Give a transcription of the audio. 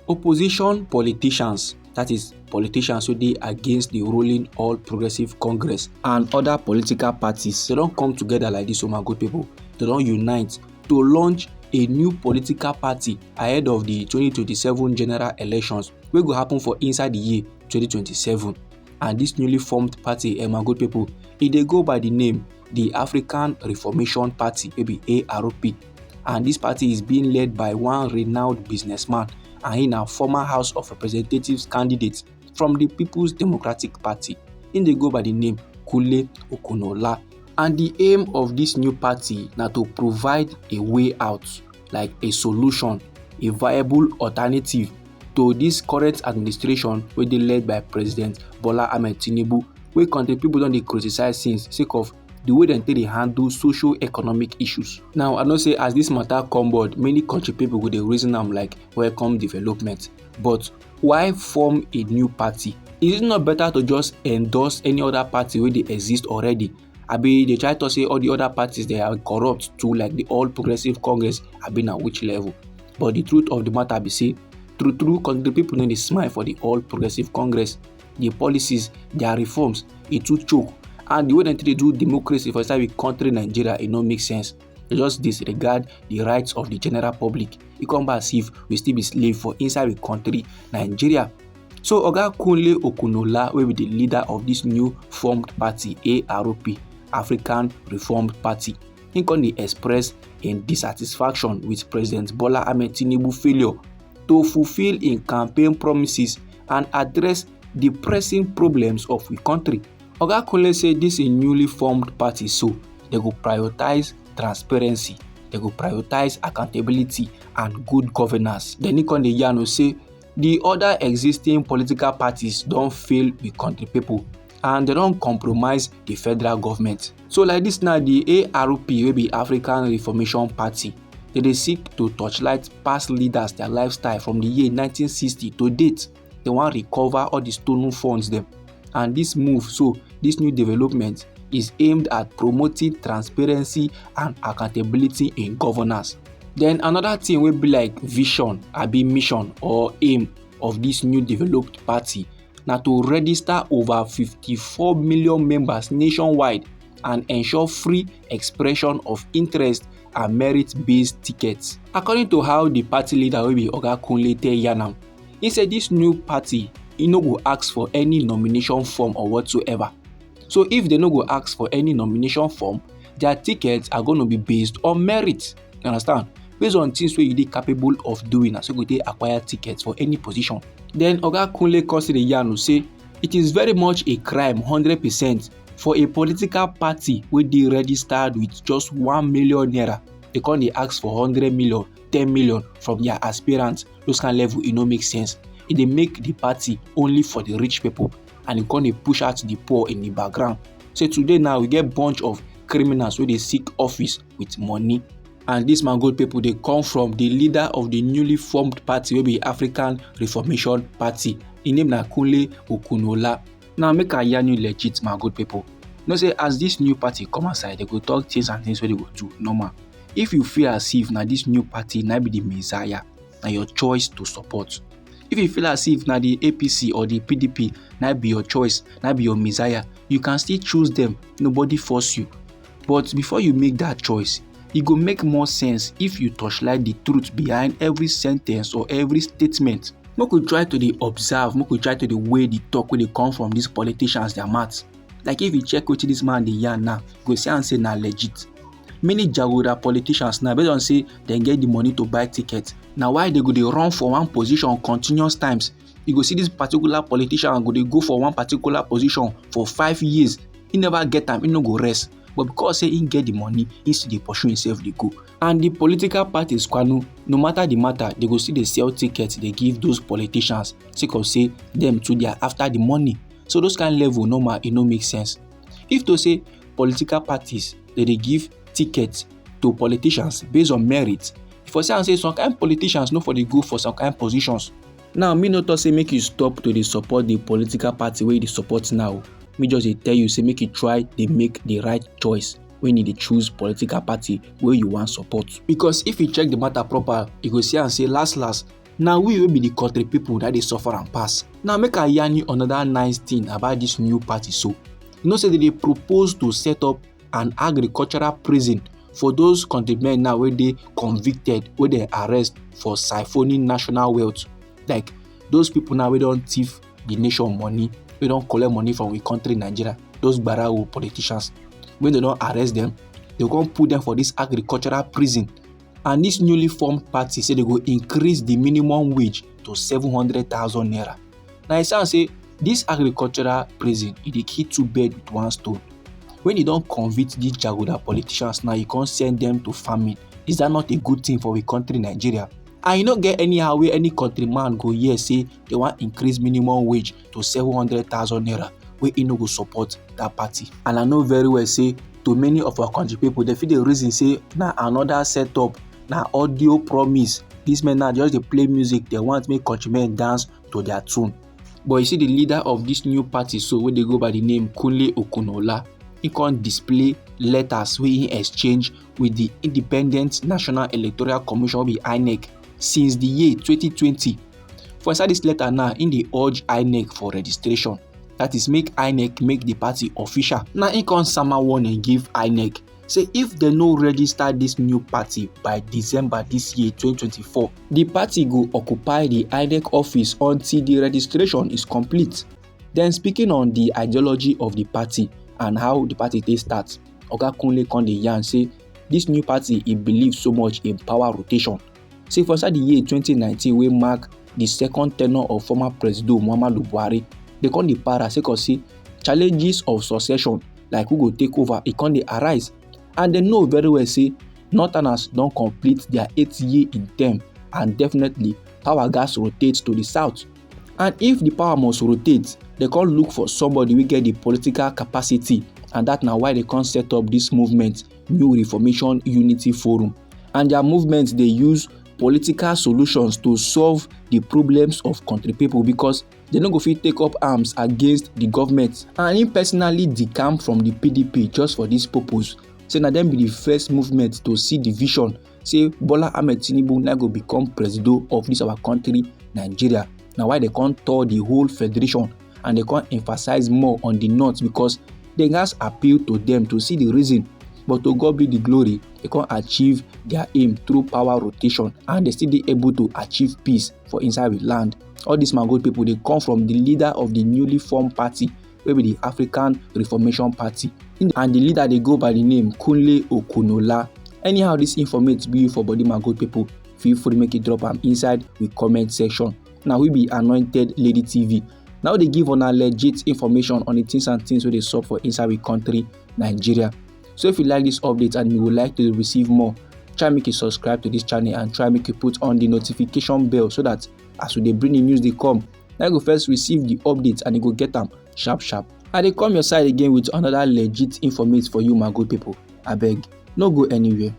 Opposition politicians, that is politicians wey dey against the ruling All Progressive Congress and other political parties, they don come together like this, my good people. They don unite to launch a new political party ahead of the 2027 general elections wey go happen for inside the year 2027. And this newly formed party, my good people, e dey go by the name the African Reformation Party, maybe ARP. And this party is being led by one renowned businessman, and he na former House of Representatives candidate from the People's Democratic Party. He dey go by the name Kunle Okunola. And the aim of this new party na to provide a way out, like a solution, a viable alternative to this current administration wey dey led by President Bola Ahmed Tinubu, wey country people don dey criticize since sake of the way dem take dey handle socio-economic issues. Now, I know say as this matter come board, many country people go dey reason am like welcome development. But why form a new party? Is it not better to just endorse any other party wey dey exist already? Abi dey try to say all the other parties they are corrupt too, like the All Progressive Congress, abi na which level? But the truth of the matter be say, true country people no dey smile for the All Progressive Congress. The policies, their reforms, e too choke. And the way dem dey do democracy for inside we country Nigeria, e no make sense. They just disregard the rights of the general public. E come back as if we still be slave for inside we country Nigeria. So Oga Kunle Okunola, wey be the leader of this new formed party, ARP, African Reformed Party, he come dey express im dissatisfaction with President Bola Ahmed Tinubu failure to fulfill im campaign promises and address the pressing problems of we country. Oga Kunle say this a newly formed party, so they go prioritize transparency, they go prioritize accountability and good governance. Then he come dey yarn say the other existing political parties don fail we country people and they don compromise the federal government. So like this now, the ARP, wey be African Reformation Party, they dey seek to touchlight past leaders, their lifestyle from the year 1960 to date. They wan recover all the stolen funds them. And this move, so this new development is aimed at promoting transparency and accountability in governance. Then another thing wey be like vision, abi mission or aim of this new developed party na to register over 54 million members nationwide and ensure free expression of interest and merit-based tickets. According to how the party leader wey be Oga Kunle tell yarn am, he said this new party, e no go ask for any nomination form or whatsoever. So if they no go ask for any nomination form, their tickets are going to be based on merit. You understand? Based on things wey you dey capable of doing, as you go dey acquire tickets for any position. Then Oga Kunle come still dey yarn say it is very much a crime 100% for a political party wey dey registered with just 1 million naira. They come dey ask for 100 million, 10 million from their aspirants. Those kind of level, e no make sense. E dey make the party only for the rich people, and e come dey push out the poor in the background. So today now we get bunch of criminals wey dey seek office with money. And this my good people, they come from the leader of the newly formed party wey be African Reformation Party. His name na Kunle Okunola. Now make I yarn you legit, my good people. You know say as this new party come aside, they go talk things and things wey they go do normal. If you feel as if na this new party na be the messiah, na your choice to support. If you feel as if na the APC or the PDP na be your choice, na be your messiah, you can still choose them. Nobody force you. But before you make that choice, it go make more sense if you touchlight the truth behind every sentence or every statement. Make we try to dey observe, make we try to dey weigh the talk wey dey come from these politicians, their mouths. Like if you check wetin this man dey yarn now, you go see am say na legit. Many jagoda politicians now, based on say dem get the money to buy tickets, na why they go dey run for one position continuous times. You go see this particular politician go dey go for one particular position for 5 years. He never get am, he no go rest. But because say he get the money, he still dey pursue himself dey go. And the political parties kwanu, no matter the matter, they go still dey sell tickets, they give those politicians sake of say them too they are after the money. So those kind of level normal, it no make sense. If to say political parties they give tickets to politicians based on merit, for say some kind of politicians no for dey go for some kind of positions. Now me no talk say make you stop to dey support the political party wey you dey support now. Me just dey tell you say make you try dey make the right choice when you dey choose political party wey you wan support. Because if you check the matter proper, you go see am say last Na we wey be the country people that dey suffer am pass. Now make I yarn you another nice thing about this new party so. You know say they dey propose to set up an agricultural prison for those countrymen now wey dey convicted, wey dem arrest for siphoning national wealth. Like those people now wey don thief the nation money, wey don collect money from we country Nigeria, those gbarawo politicians. When they don arrest them, they go come put them for this agricultural prison. And this newly formed party say they go increase the minimum wage to 700,000 naira. Now it sound say this agricultural prison e dey kill two birds with one stone. When you don convict these jagoda politicians now, you can't send them to farming. Is that not a good thing for we country Nigeria? And you no get anyhow wey any countryman go hear say they wan increase minimum wage to 700,000 naira wey e no go support that party. And I know very well say to many of our country people, they fit dey reason say na another setup, na audio promise. These men now just dey play music, they want make countrymen dance to their tune. But you see the leader of this new party so wey dey go by the name Kunle Okunola, he come display letters wey he exchange with the Independent National Electoral Commission wey be INEC since the year 2020. For inside this letter now, in dey urge INEC for registration. That is, make INEC make the party official. Now he come sama warning give INEC say if they no register this new party by December this year 2024, the party go occupy the INEC office until the registration is complete. Then speaking on the ideology of the party and how the party dey start, Oga Kunle come dey yarn say this new party e believe so much in power rotation. Say for inside the year 2019 wey mark the second tenure of former President Muhammadu Buhari, they come dey para sake of say challenges of succession like who go take over e come dey arise. And they know very well say Northerners don complete their 8th year in term, and definitely power gas rotate to the south. And if the power must rotate, they come look for somebody wey get the political capacity, and that na why they come set up this movement, New Reformation Unity Forum. And their movement dey use political solutions to solve the problems of country people, because they no go fit take up arms against the government. And he personally decamp from the PDP just for this purpose. Say na dem be the first movement to see the vision say Bola Ahmed Tinubu na go become president of this our country Nigeria. Na why they can't tour the whole federation, and they can't emphasize more on the north, because they gats appeal to them to see the reason. But to God be the glory, they can't achieve their aim through power rotation, and they still be able to achieve peace for inside the land. All these my good people, they come from the leader of the newly formed party, wey be the African Reformation Party. And the leader they go by the name Kunle Okunola. Anyhow, this informate be for body my good people, feel free to make it drop am inside the comment section. Now we be Anointed Lady TV. Now they give on a legit information on the things and things where they sup for inside the country Nigeria. So if you like this update and you would like to receive more, try make you subscribe to this channel and try make you put on the notification bell, so that as we dey bring the news they come, now you go first receive the updates and you go get them sharp sharp. And they come your side again with another legit informate for you my good people. Abeg, no go anywhere.